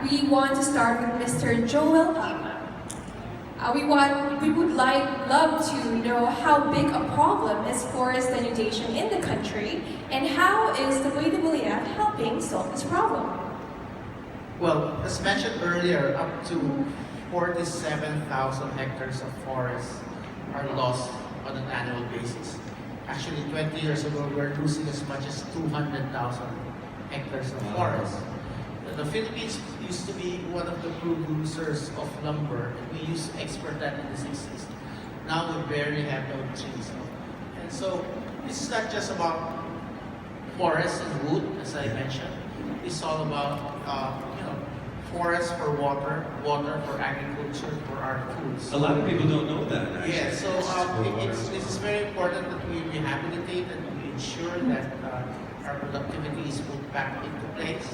we want to start with Mr. Joel Palma. We would love to know how big a problem is forest denudation in the country, and how is the Way de Mulia helping solve this problem? Well, as mentioned earlier, up to 47,000 hectares of forests are lost on an annual basis. Actually, 20 years ago, we were losing as much as 200,000 hectares of forest. The Philippines used to be one of the producers of lumber, and we used to export that in the 60s. Now we barely have no trees. And so, this is not just about forests and wood, as I mentioned. It's all about forests for water for agriculture, for our foods. A lot of people don't know that, actually. Yeah, so it is very important that we rehabilitate and we ensure that our productivity is put back into place.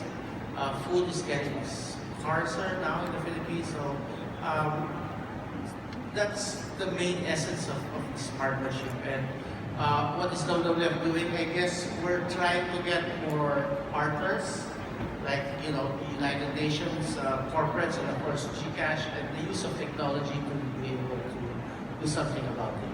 Food is getting scarcer now in the Philippines, so that's the main essence of this partnership. And what is WWF doing? I guess we're trying to get more partners, like the United Nations, corporates, and of course GCash, and the use of technology to be able to do something about it.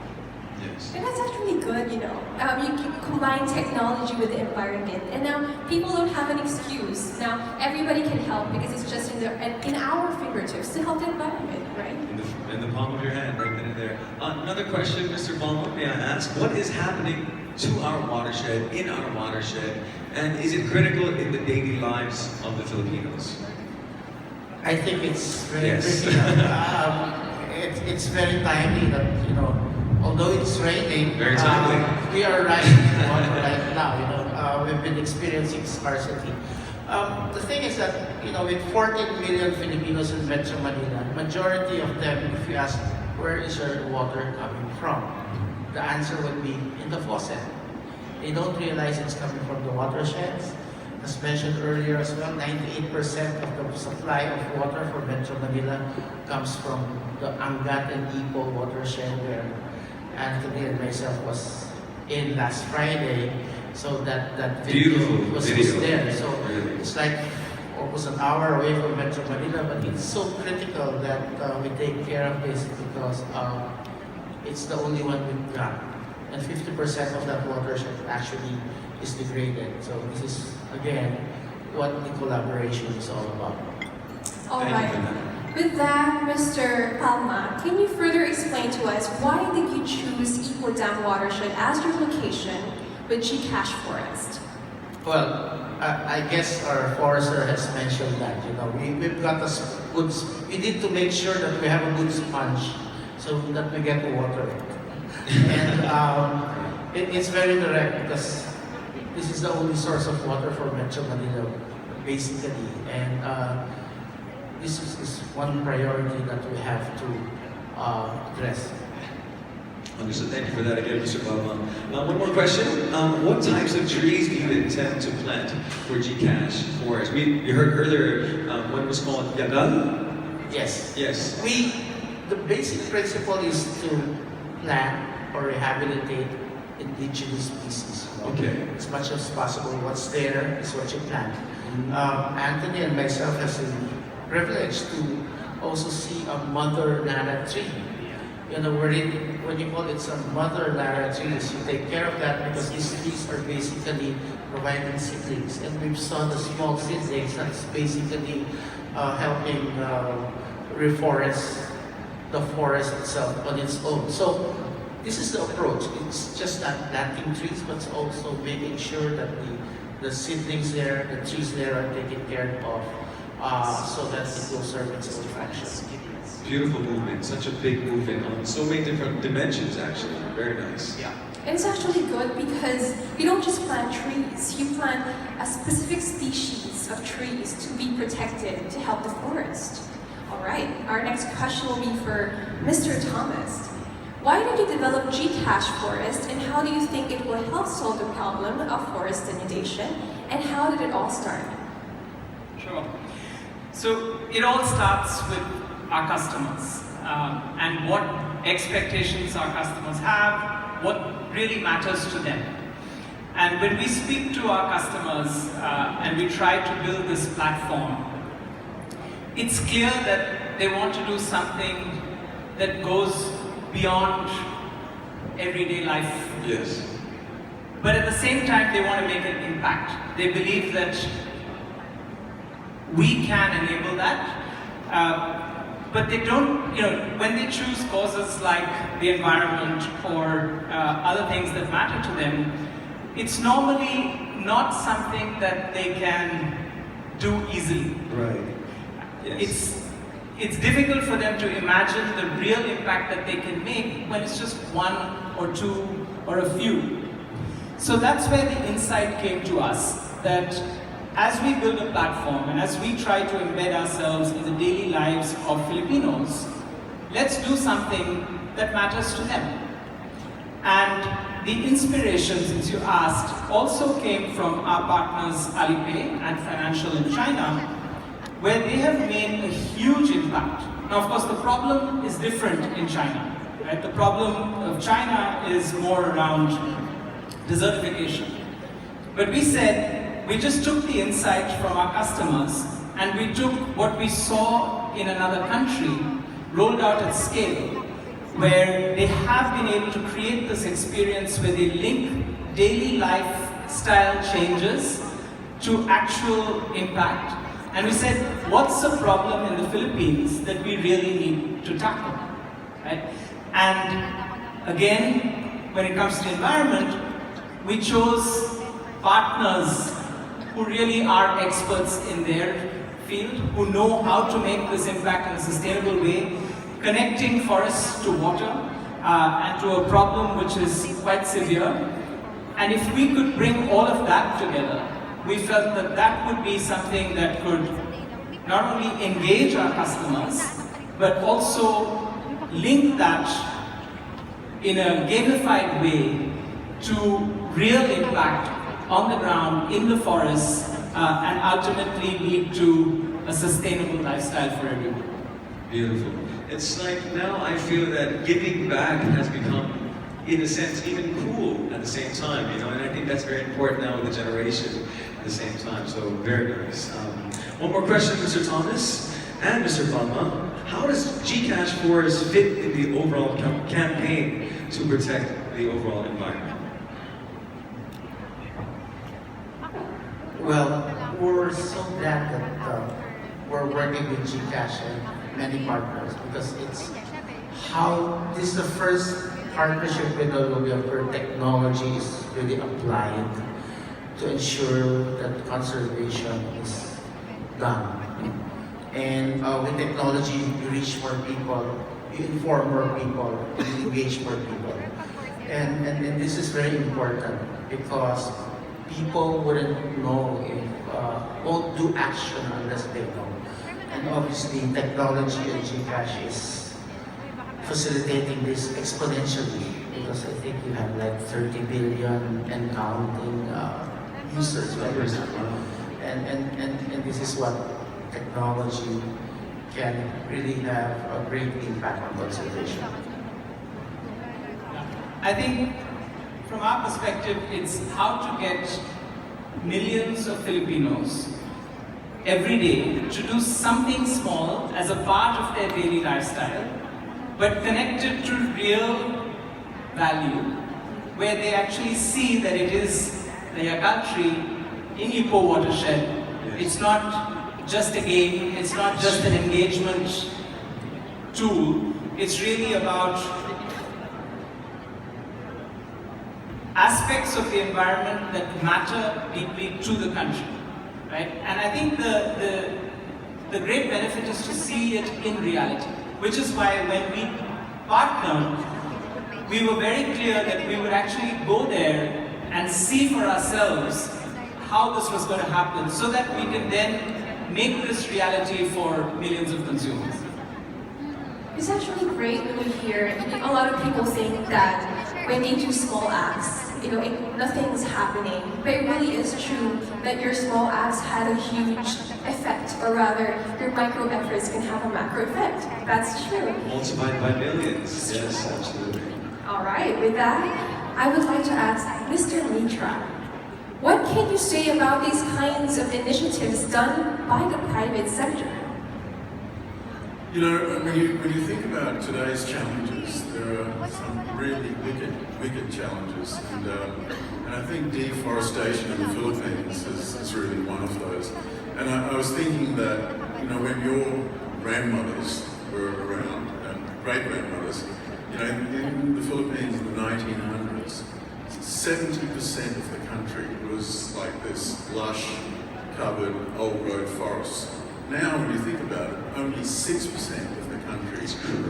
Yes. And that's actually good, you can combine technology with the environment, and now people don't have an excuse. Now everybody can help because it's just in our fingertips to help the environment, right? In the palm of your hand, right then and there. Another question, Mr. Palma, may I ask, what is happening to our watershed, in our watershed, and is it critical in the daily lives of the Filipinos? I think it's very Yes. critical. It's very timely that although it's raining, Very timely. we are running water right now. We've been experiencing scarcity. The thing is that with 14 million Filipinos in Metro Manila, majority of them, if you ask where is your water coming from, the answer would be in the faucet. They don't realize it's coming from the watersheds. As mentioned earlier as well, 98% of the supply of water for Metro Manila comes from the Angat and Ipo watershed, where Anthony and myself was in last Friday. So that video was there. So it's like almost an hour away from Metro Manila, but it's so critical that we take care of this because it's the only one we've got. And 50% of that watershed actually is degraded. So this is, again, what the collaboration is all about. All right. With that, Mr. Palma, can you further explain to us why did you choose Ipo Dam watershed as your location with GCash Forest? Well, I guess our forester has mentioned that, we've got we need to make sure that we have a good sponge so that we get the water. And it's very direct because this is the only source of water for Metro Manila, basically. And this is one priority that we have to address. Understood. Thank you for that again, Mr. Palma. One more question. What types of trees do you intend to plant for GCash Forest? You heard earlier one was called Yagal? Yes. Yes. The basic principle is to plant or rehabilitate indigenous species. Okay. As much as possible, what's there is what you plant. Anthony and myself has the privilege to also see a mother Nara tree. When you call it some mother Nara trees, you take care of that because these trees are basically providing seedlings. And we saw the small seedlings that's basically helping reforest the forest itself on its own. So this is the approach. It's just not planting trees, but it's also making sure that the seedlings there, the trees there are taken care of so that it will serve its own function. Beautiful movement, such a big movement on so many different dimensions actually. Very nice. Yeah. And it's actually good because you don't just plant trees, you plant a specific species of trees to be protected to help the forest. Alright, our next question will be for Mr. Thomas. Why did you develop GCash Forest, and how do you think it will help solve the problem of forest denudation, and how did it all start? Sure. So it all starts with our customers and what expectations our customers have, what really matters to them. And when we speak to our customers and we try to build this platform, it's clear that they want to do something that goes beyond everyday life. Yes. But at the same time, they want to make an impact. They believe that we can enable that. But they don't, when they choose causes like the environment or other things that matter to them, it's normally not something that they can do easily. Right. Yes. It's difficult for them to imagine the real impact that they can make when it's just one or two or a few. So that's where the insight came to us, that as we build a platform and as we try to embed ourselves in the daily lives of Filipinos, let's do something that matters to them. And the inspiration, since you asked, also came from our partners Alipay and Financial in China, where they have made a huge impact. Now, of course, the problem is different in China. Right? The problem of China is more around desertification. But we said, we just took the insight from our customers and we took what we saw in another country, rolled out at scale, where they have been able to create this experience where they link daily lifestyle changes to actual impact. And we said, what's the problem in the Philippines that we really need to tackle? Right? And again, when it comes to the environment, we chose partners who really are experts in their field, who know how to make this impact in a sustainable way, connecting forests to water and to a problem which is quite severe. And if we could bring all of that together, we felt that that would be something that could not only engage our customers, but also link that in a gamified way to real impact on the ground, in the forests, and ultimately lead to a sustainable lifestyle for everyone. Beautiful. It's like now I feel that giving back has become, in a sense, even cool at the same time, and I think that's very important now with the generation at the same time, so very nice. One more question, Mr. Thomas and Mr. Palma. How does GCash Forest fit in the overall campaign to protect the overall environment? Well, we're so glad that we're working with GCash and many partners, because this is the first partnership with Olivia where technology is really applied to ensure that conservation is done. And with technology, you reach more people, you inform more people, you engage more people. And this is very important because people wouldn't know won't do action unless they know. And obviously, technology and GCash is facilitating this exponentially, because I think you have like 30 billion and counting users right now. And this is what technology can really have a great impact on conservation. I think from our perspective, it's how to get millions of Filipinos every day to do something small as a part of their daily lifestyle, but connected to real value, where they actually see that it is the Yakal tree in Ipoh watershed. Yes. It's not just a game, it's not just an engagement tool, it's really about aspects of the environment that matter deeply to the country, right? And I think the great benefit is to see it in reality, which is why when we partnered, we were very clear that we would actually go there and see for ourselves how this was going to happen, so that we can then make this reality for millions of consumers. It's actually great when you hear, a lot of people think that when they do small acts, nothing's happening. But it really is true that your small acts had a huge effect, or rather, your micro efforts can have a macro effect. That's true. Multiplied by millions. Yes, absolutely. All right, with that, I would like to ask Mr. Mitra, what can you say about these kinds of initiatives done by the private sector? You know, when you think about today's challenges, there are some really wicked challenges, and I think deforestation in the Philippines is really one of those. And I was thinking that, you know, when your grandmothers were around, great-grandmothers, you know, in the Philippines in the 1900s, 70% of the country was like this lush, covered, old-growth forests. Now, when you think about it, only 6% of the country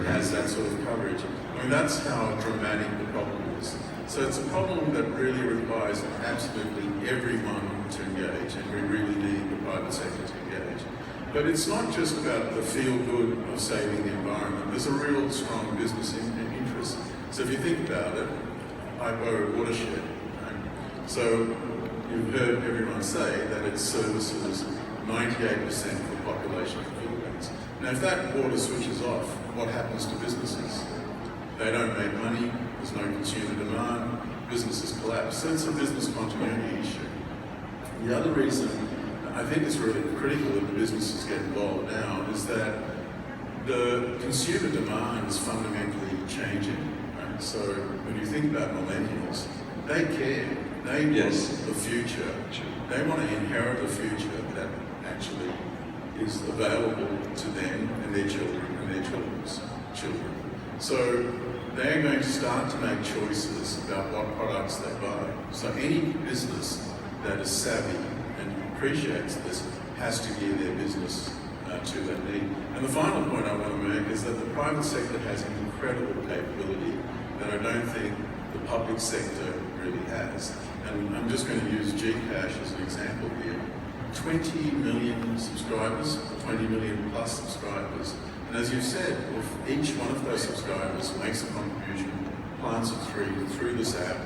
has that sort of coverage. I mean, that's how dramatic the problem is. So it's a problem that really requires absolutely everyone to engage, and we really need the private sector to engage. But it's not just about the feel-good of saving the environment. There's a real strong business interest. So if you think about it, Hypo watershed. Right? So you've heard everyone say that it services 98% of the population of the Philippines. Now, if that water switches off, what happens to businesses? They don't make money, there's no consumer demand, businesses collapse. So it's a business continuity issue. The other reason I think it's really critical that the businesses get involved now is that the consumer demand is fundamentally changing. Right? So when you think about millennials, they care. They want the future. They want to inherit a future that actually is available to them and their children and their children's children. So they're going to start to make choices about what products they buy. So any business that is savvy and appreciates this has to gear their business to that need. And the final point I want to make is that the private sector has an incredible capability that I don't think the public sector really has. And I'm just going to use GCash as an example here. 20 million subscribers, 20 million plus subscribers. And as you've said, if each one of those subscribers makes a contribution, plants a tree through this app,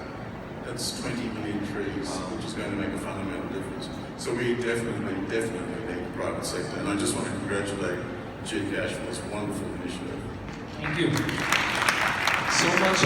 that's 20 million trees, which is going to make a fundamental difference. So we definitely need the private sector. And I just want to congratulate GCash for this wonderful initiative. Thank you. So much